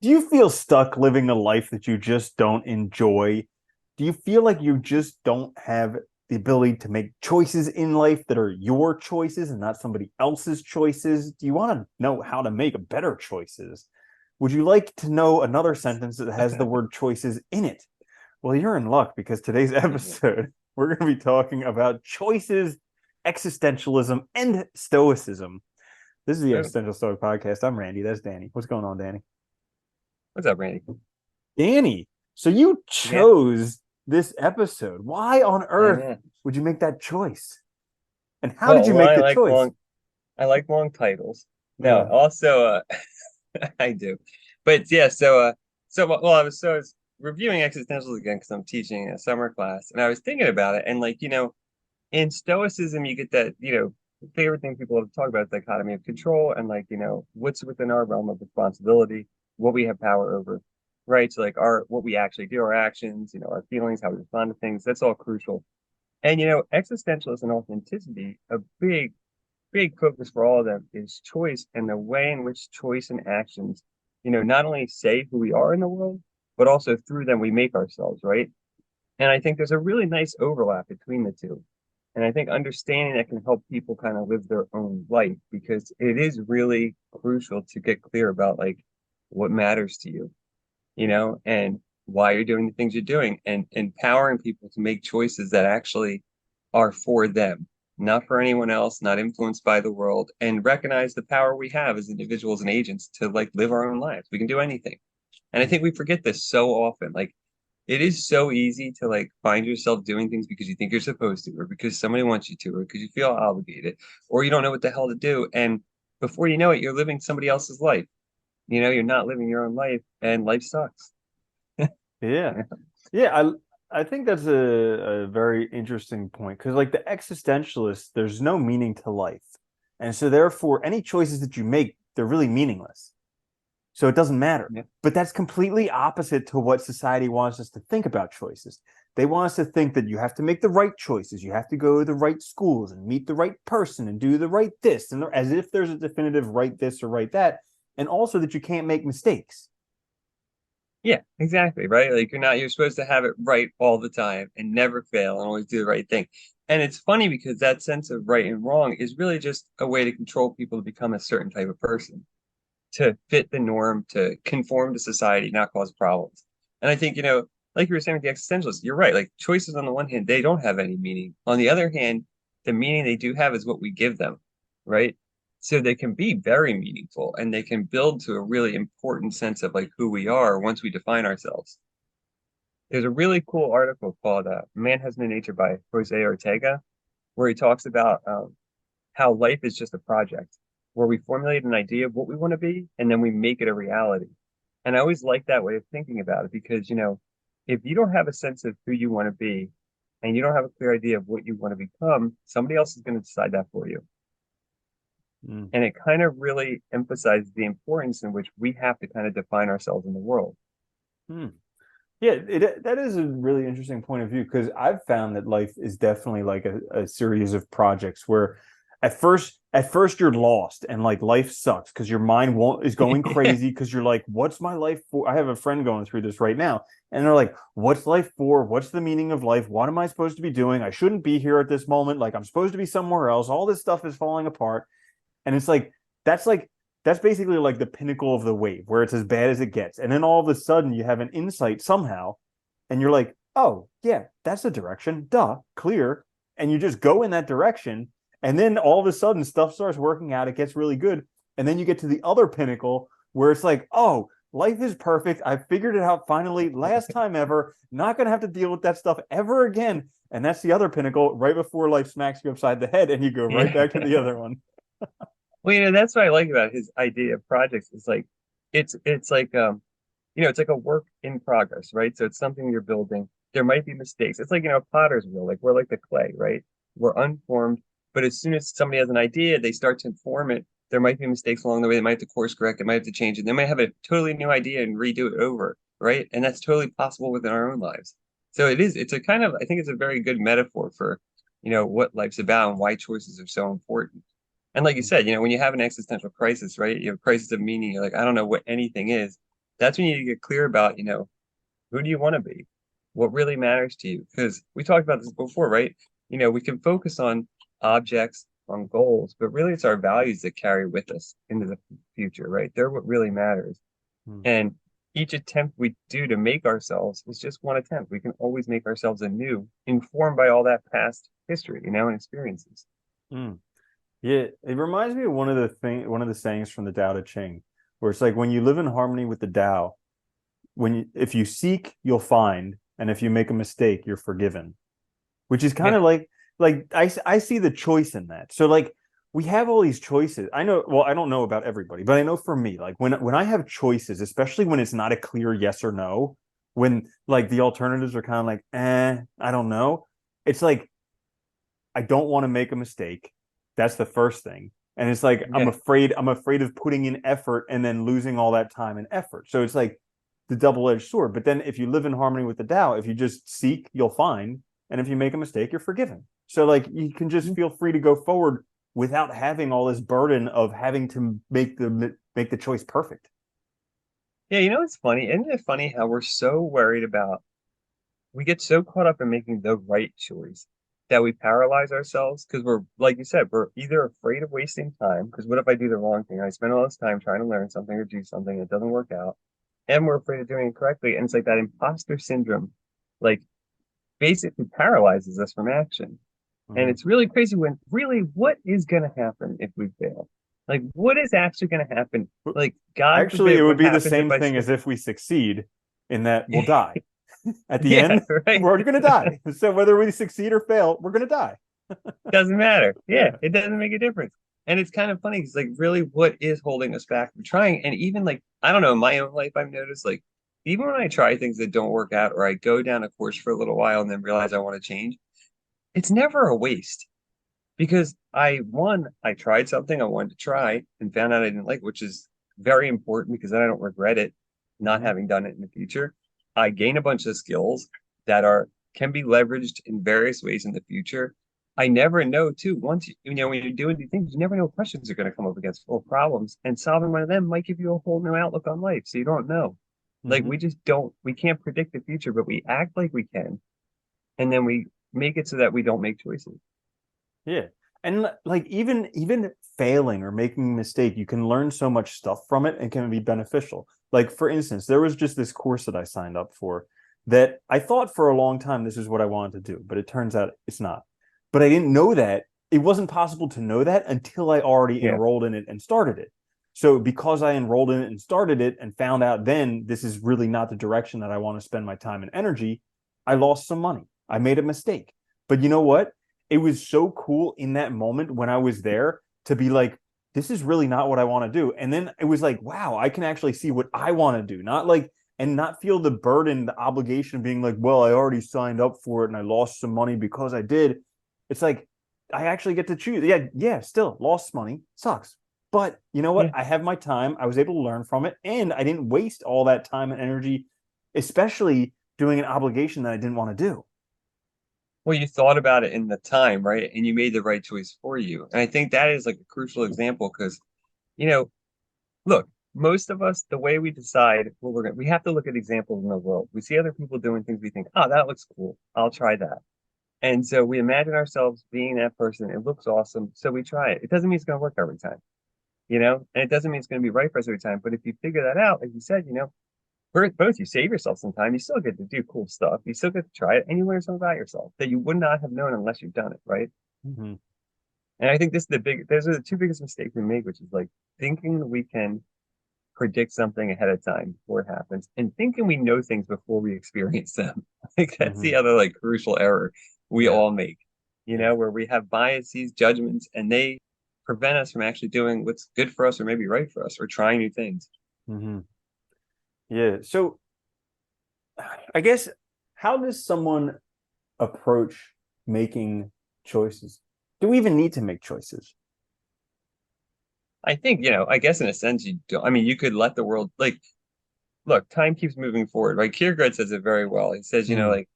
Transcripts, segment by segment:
Do you feel stuck living a life that you just don't enjoy? Do you feel like you just don't have the ability to make choices in life that are your choices and not somebody else's choices? Do you want to know how to make better choices? Would you like to know another sentence that has the word choices in it? Well, you're in luck because today's episode, we're going to be talking about choices, existentialism, and stoicism. This is the Oh, Existential Stoic Podcast. I'm Randy. That's Danny. What's going on, Danny? what's up, Randy? Danny, so you Yeah, chose this episode. Why on I earth know. would you make that choice? And how did Well, you one, make the choice? I like long titles. No, Uh, also, I do, but yeah. I was reviewing existentials again because I'm teaching a summer class, and I was thinking about it, and in Stoicism, you get that, the favorite thing people love to talk about is the dichotomy of control and what's within our realm of responsibility, what we have power over, right? So like our what we actually do, our actions, our feelings, how we respond to things, that's all crucial. And existentialism and authenticity, a big focus for all of them is choice and the way in which choice and actions, not only say who we are in the world, but also through them we make ourselves, right? And I think there's a really nice overlap between the two. And I think understanding that can help people kind of live their own life because it is really crucial to get clear about like what matters to you, and why you're doing the things you're doing and empowering people to make choices that actually are for them, not for anyone else, not influenced by the world, and recognize the power we have as individuals and agents to like live our own lives. We can do anything. And I think we forget this so often. Like it is so easy to like find yourself doing things because you think you're supposed to, or because somebody wants you to, or because you feel obligated, or you don't know what the hell to do. And before you know it, you're living somebody else's life. You're not living your own life, and life sucks. yeah. Yeah, I think that's a very interesting point because like the existentialists, there's no meaning to life. And so therefore any choices that you make, they're really meaningless. So it doesn't matter. Yeah. But that's completely opposite to what society wants us to think about choices. They want us to think that you have to make the right choices. You have to go to the right schools and meet the right person and do the right this, and as if there's a definitive right this or right that. And also that you can't make mistakes. Yeah, exactly, right? Like you're supposed to have it right all the time and never fail and always do the right thing. And it's funny because that sense of right and wrong is really just a way to control people to become a certain type of person, to fit the norm, to conform to society, not cause problems. And I think, like you were saying with the existentialists, you're right. Like choices on the one hand, they don't have any meaning. On the other hand, the meaning they do have is what we give them, right? So they can be very meaningful and they can build to a really important sense of like who we are once we define ourselves. There's a really cool article called Man Has No Nature by Jose Ortega, where he talks about how life is just a project where we formulate an idea of what we want to be and then we make it a reality. And I always like that way of thinking about it because, if you don't have a sense of who you want to be and you don't have a clear idea of what you want to become, somebody else is going to decide that for you. Mm. And it kind of really emphasizes the importance in which we have to kind of define ourselves in the world. Hmm. Yeah, that is a really interesting point of view because I've found that life is definitely like a series of projects where at first you're lost and like life sucks because your mind won't is going crazy because you're like, what's my life for? I have a friend going through this right now, and they're like, what's life for? What's the meaning of life? What am I supposed to be doing? I shouldn't be here at this moment. Like I'm supposed to be somewhere else. All this stuff is falling apart. And it's like that's basically like the pinnacle of the wave where it's as bad as it gets. And then all of a sudden you have an insight somehow and you're like, "Oh, yeah, that's the direction. Duh, clear." And you just go in that direction and then all of a sudden stuff starts working out, it gets really good. And then you get to the other pinnacle where it's like, "Oh, life is perfect. I figured it out finally, last time ever. Not going to have to deal with that stuff ever again." And that's the other pinnacle right before life smacks you upside the head and you go right Yeah. back to the other one. Well, that's what I like about his idea of projects. Is like it's like it's like a work in progress, right? So it's something you're building. There might be mistakes. It's like, potter's wheel, like we're like the clay, right? We're unformed, but as soon as somebody has an idea, they start to form it. There might be mistakes along the way. They might have to course correct. They might have to change it. They might have a totally new idea and redo it over, right? And that's totally possible within our own lives. So it's a kind of, I think it's a very good metaphor for, what life's about and why choices are so important. And like you said, when you have an existential crisis, right? You have a crisis of meaning. You're like, I don't know what anything is. That's when you get clear about, who do you want to be? What really matters to you? Because we talked about this before, right? We can focus on objects, on goals, but really it's our values that carry with us into the future, right? They're what really matters. Mm. And each attempt we do to make ourselves is just one attempt. We can always make ourselves anew, informed by all that past history, and experiences. Mm. Yeah, it reminds me of one of the sayings from the Tao Te Ching, where it's like when you live in harmony with the Tao, if you seek, you'll find, and if you make a mistake, you're forgiven. Which is kind Yeah, of like I see the choice in that. So like we have all these choices. I know, well, I don't know about everybody, but I know for me, like when I have choices, especially when it's not a clear yes or no, when like the alternatives are kind of like, I don't know. It's like I don't want to make a mistake. That's the first thing. And it's like yeah. I'm afraid of putting in effort and then losing all that time and effort. So it's like the double-edged sword. But then if you live in harmony with the Tao, if you just seek, you'll find. And if you make a mistake, you're forgiven. So like you can just feel free to go forward without having all this burden of having to make the choice perfect. Yeah, it's funny. Isn't it funny how we're so worried about, we get so caught up in making the right choice that we paralyze ourselves because we're, like you said, we're either afraid of wasting time, because what if I do the wrong thing? I spend all this time trying to learn something or do something, it doesn't work out, and we're afraid of doing it correctly. And it's like that imposter syndrome, like basically paralyzes us from action. And Mm-hmm. it's really crazy when really what is going to happen if we fail? Like, what is actually going to happen? Like, God Actually, it forbid, would what be the happens if same I thing slip? as if we succeed in that we'll die. At the Yeah, end, right. we're already going to die. So whether we succeed or fail, we're going to die. Doesn't matter. Yeah, Yeah. it doesn't make a difference. And it's kind of funny because, like, really, what is holding us back from trying? And even, like, I don't know, in my own life, I've noticed, like, even when I try things that don't work out, or I go down a course for a little while and then realize I want to change, it's never a waste. Because I tried something I wanted to try and found out I didn't like, which is very important because then I don't regret it not Mm-hmm. having done it in the future. I gain a bunch of skills that are can be leveraged in various ways in the future. I never know too. Once when you're doing these things, you never know what questions are going to come up against or problems, and solving one of them might give you a whole new outlook on life. So you don't know. Like Mm-hmm. we can't predict the future, but we act like we can, and then we make it so that we don't make choices. Yeah. And like even failing or making a mistake, you can learn so much stuff from it and can be beneficial. Like for instance, there was just this course that I signed up for that I thought for a long time this is what I wanted to do, but it turns out it's not. But I didn't know that. It wasn't possible to know that until I already Yeah. enrolled in it and started it. So because I enrolled in it and started it and found out then this is really not the direction that I want to spend my time and energy, I lost some money. I made a mistake. But you know what? It was so cool in that moment when I was there to be like, this is really not what I want to do. And then it was like, wow, I can actually see what I want to do. Not like, and not feel the burden, the obligation of being like, well, I already signed up for it and I lost some money because I did. It's like, I actually get to choose. Yeah, yeah, still lost money. Sucks. But you know what? Yeah. I have my time. I was able to learn from it. And I didn't waste all that time and energy, especially doing an obligation that I didn't want to do. Well, you thought about it in the time, right? And you made the right choice for you. And I think that is like a crucial example because, you know, look, most of us, the way we decide what we have to look at examples in the world. We see other people doing things, we think, oh, that looks cool. I'll try that. And so we imagine ourselves being that person. It looks awesome. So we try it. It doesn't mean it's going to work every time, and it doesn't mean it's going to be right for us every time. But if you figure that out, like you said, both you save yourself some time, you still get to do cool stuff, you still get to try it, and you learn something about yourself that you would not have known unless you've done it, right? Mm-hmm. And I think those are the two biggest mistakes we make, which is like thinking that we can predict something ahead of time before it happens, and thinking we know things before we experience them. Like that's Mm-hmm. the other like crucial error we Yeah. all make, Yeah. where we have biases, judgments, and they prevent us from actually doing what's good for us or maybe right for us or trying new things. Mm-hmm. Yeah. So I guess how does someone approach making choices? Do we even need to make choices? I think, I guess in a sense you don't. I mean, you could let the world like look, time keeps moving forward, right? Kierkegaard says it very well. He says, Mm, like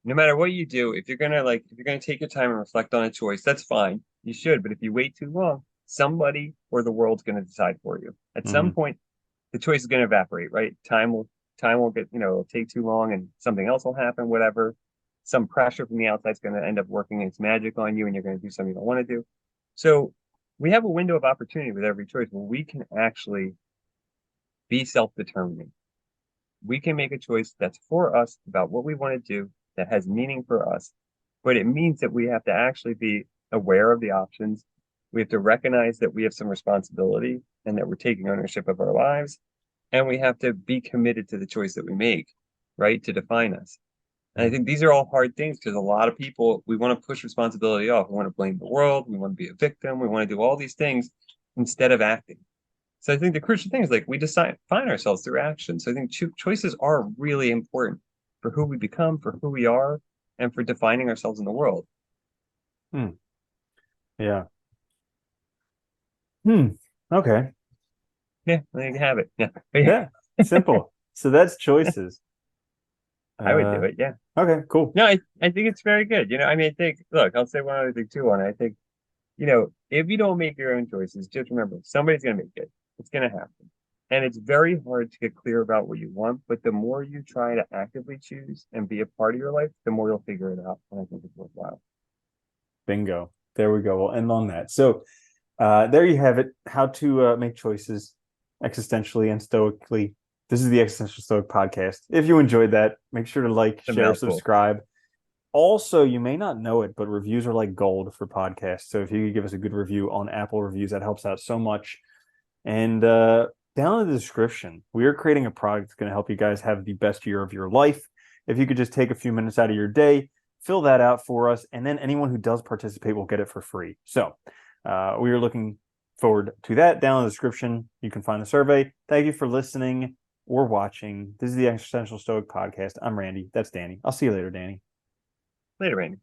no matter what you do, if you're gonna take your time and reflect on a choice, that's fine. You should, but if you wait too long, somebody or the world's gonna decide for you. At some mm-hmm. point, the choice is going to evaporate, right? Time will get, it'll take too long and something else will happen, whatever. Some pressure from the outside is going to end up working its magic on you and you're going to do something you don't want to do. So we have a window of opportunity with every choice where we can actually be self-determining. We can make a choice that's for us about what we want to do that has meaning for us. But it means that we have to actually be aware of the options. We have to recognize that we have some responsibility and that we're taking ownership of our lives. And we have to be committed to the choice that we make, right? To define us. And I think these are all hard things because a lot of people, we want to push responsibility off. We want to blame the world. We want to be a victim. We want to do all these things instead of acting. So I think the crucial thing is like we define ourselves through action. So I think choices are really important for who we become, for who we are, and for defining ourselves in the world. Hmm. Yeah. Hmm. Okay. Yeah, there you have it. Yeah, but yeah, Yeah. Simple. So that's choices. I would do Uh, it. Yeah. okay, cool. No, I think it's very good. I mean, I think, look, I'll say one other thing too on it. I think, if you don't make your own choices, just remember somebody's going to make it. It's going to happen. And it's very hard to get clear about what you want, but the more you try to actively choose and be a part of your life, the more you'll figure it out. And I think it's worthwhile. Bingo. There we go. We'll end on that. So there you have it. How to make choices existentially and stoically. This is the Existential Stoic podcast. If you enjoyed that, make sure to like, It's a share, mouthful. subscribe. Also, you may not know it, but reviews are like gold for podcasts. So if you could give us a good review on Apple reviews, that helps out so much. And down in the description, we are creating a product that's going to help you guys have the best year of your life. If you could just take a few minutes out of your day, fill that out for us, and then anyone who does participate will get it for free. So we are looking forward to that. Down in the description, you can find the survey. Thank you for listening or watching. This is the Existential Stoic podcast. I'm Randy. That's Danny. I'll see you later, Danny. Later, Randy.